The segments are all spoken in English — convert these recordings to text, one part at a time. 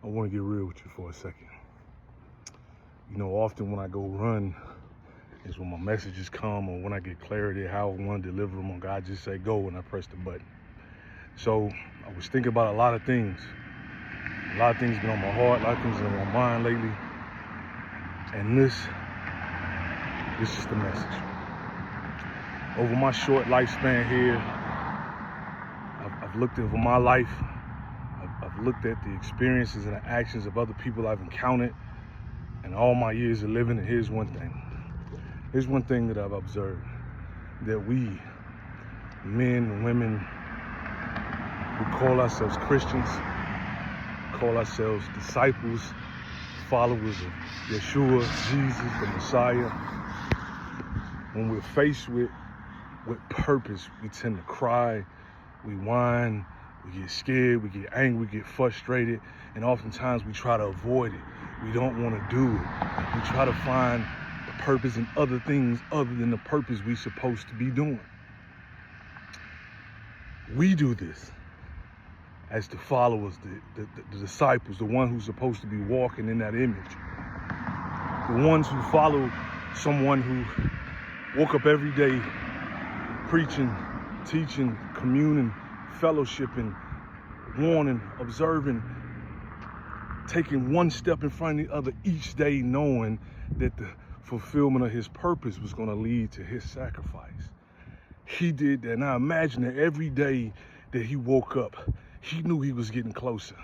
I want to get real with you for a second. You know, often when I go run is when my messages come or when I get clarity how I want to deliver them on God, just say go and I press the button. So I was thinking about a lot of things. A lot of things been on my heart, a lot of things been on my mind lately. And this is the message. Over my short lifespan here, I've looked over my life. I've looked at the experiences and the actions of other people I've encountered in all my years of living, and here's one thing. Here's one thing that I've observed, that we, men and women who call ourselves Christians, call ourselves disciples, followers of Yeshua, Jesus, the Messiah, when we're faced with purpose, we tend to cry, we whine, we get scared, we get angry, we get frustrated, and oftentimes we try to avoid it. We don't want to do it. We try to find the purpose in other things other than the purpose we're supposed to be doing. We do this as the followers, the disciples, the one who's supposed to be walking in that image. The ones who follow someone who woke up every day preaching, teaching, communing, fellowshipping, warning, observing, taking one step in front of the other each day, knowing that the fulfillment of his purpose was going to lead to his sacrifice. He did that. Now imagine that every day that he woke up, he knew he was getting closer.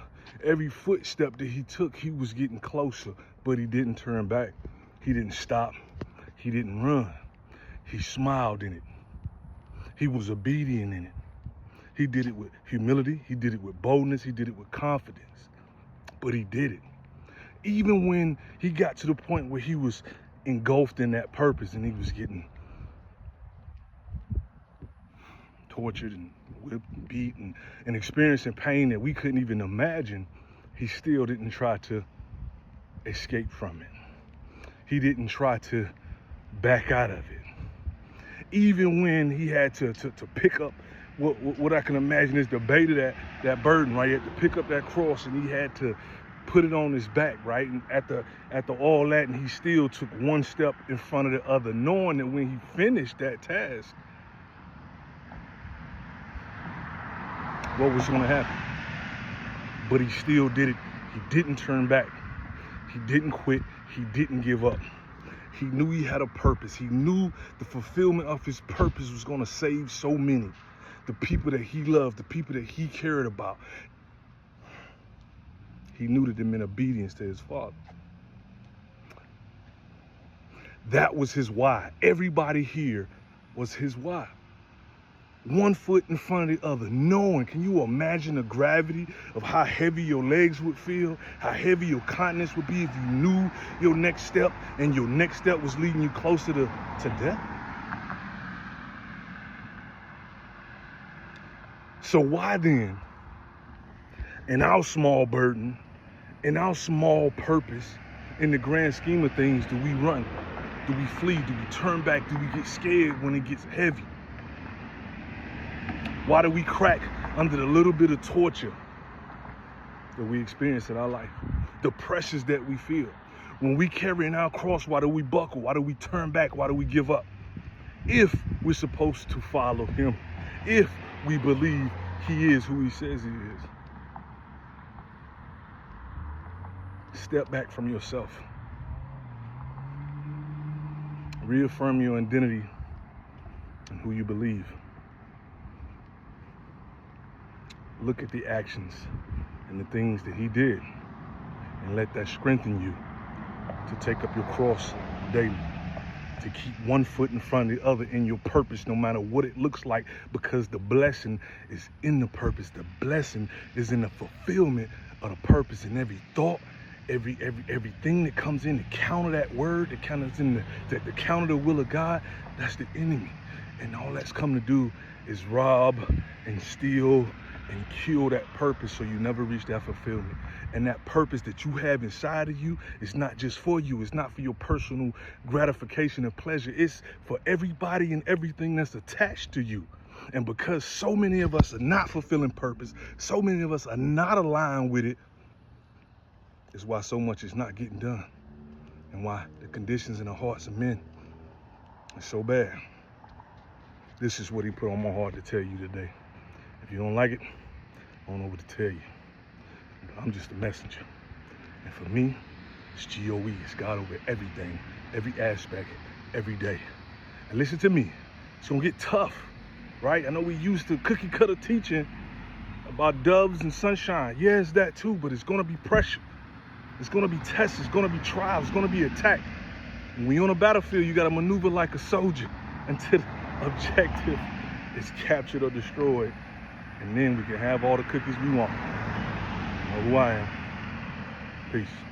Every footstep that he took, he was getting closer, but he didn't turn back. He didn't stop. He didn't run. He smiled in it. He was obedient in it. He did it with humility. He did it with boldness. He did it with confidence. But he did it. Even when he got to the point where he was engulfed in that purpose and he was getting tortured and whipped, beat, and experiencing pain that we couldn't even imagine, he still didn't try to escape from it. He didn't try to back out of it. Even when he had to pick up what I can imagine is the weight of that burden, right? He had to pick up that cross and he had to put it on his back, right? And after all that, and he still took one step in front of the other, knowing that when he finished that task, what was going to happen? But he still did it. He didn't turn back. He didn't quit. He didn't give up. He knew he had a purpose. He knew the fulfillment of his purpose was going to save so many. The people that he loved, the people that he cared about. He knew that it meant obedience to his Father. That was his why. Everybody here was his why. One foot in front of the other, knowing, can you imagine the gravity of how heavy your legs would feel, how heavy your continence would be if you knew your next step and your next step was leading you closer to death? So why then, in our small burden, in our small purpose, in the grand scheme of things, do we run? Do we flee? Do we turn back? Do we get scared when it gets heavy? Why do we crack under the little bit of torture that we experience in our life? The pressures that we feel. When we carry our cross, why do we buckle? Why do we turn back? Why do we give up? If we're supposed to follow him, if we believe he is who he says he is. Step back from yourself. Reaffirm your identity and who you believe. Look at the actions and the things that he did and let that strengthen you to take up your cross daily, to keep one foot in front of the other in your purpose, no matter what it looks like, because the blessing is in the purpose. The blessing is in the fulfillment of the purpose, and every thought, everything that comes in to counter that word, that counters in the counter the will of God, that's the enemy. And all that's come to do is rob and steal and kill that purpose, so you never reach that fulfillment. And that purpose that you have inside of you is not just for you. It's not for your personal gratification and pleasure. It's for everybody and everything that's attached to you. And because so many of us are not fulfilling purpose, so many of us are not aligned with it, is why so much is not getting done and why the conditions in the hearts of men are so bad. This is what he put on my heart to tell you today. If you don't like it, I don't know what to tell you. But I'm just a messenger. And for me, it's G-O-E. It's God over everything, every aspect, every day. And listen to me. It's going to get tough, right? I know we used to cookie cutter teaching about doves and sunshine. Yeah, it's that too, but it's going to be pressure. It's going to be tests. It's going to be trials. It's going to be attack. And when you're on a battlefield, you got to maneuver like a soldier until the objective is captured or destroyed. And then we can have all the cookies we want. You know who I am. Peace.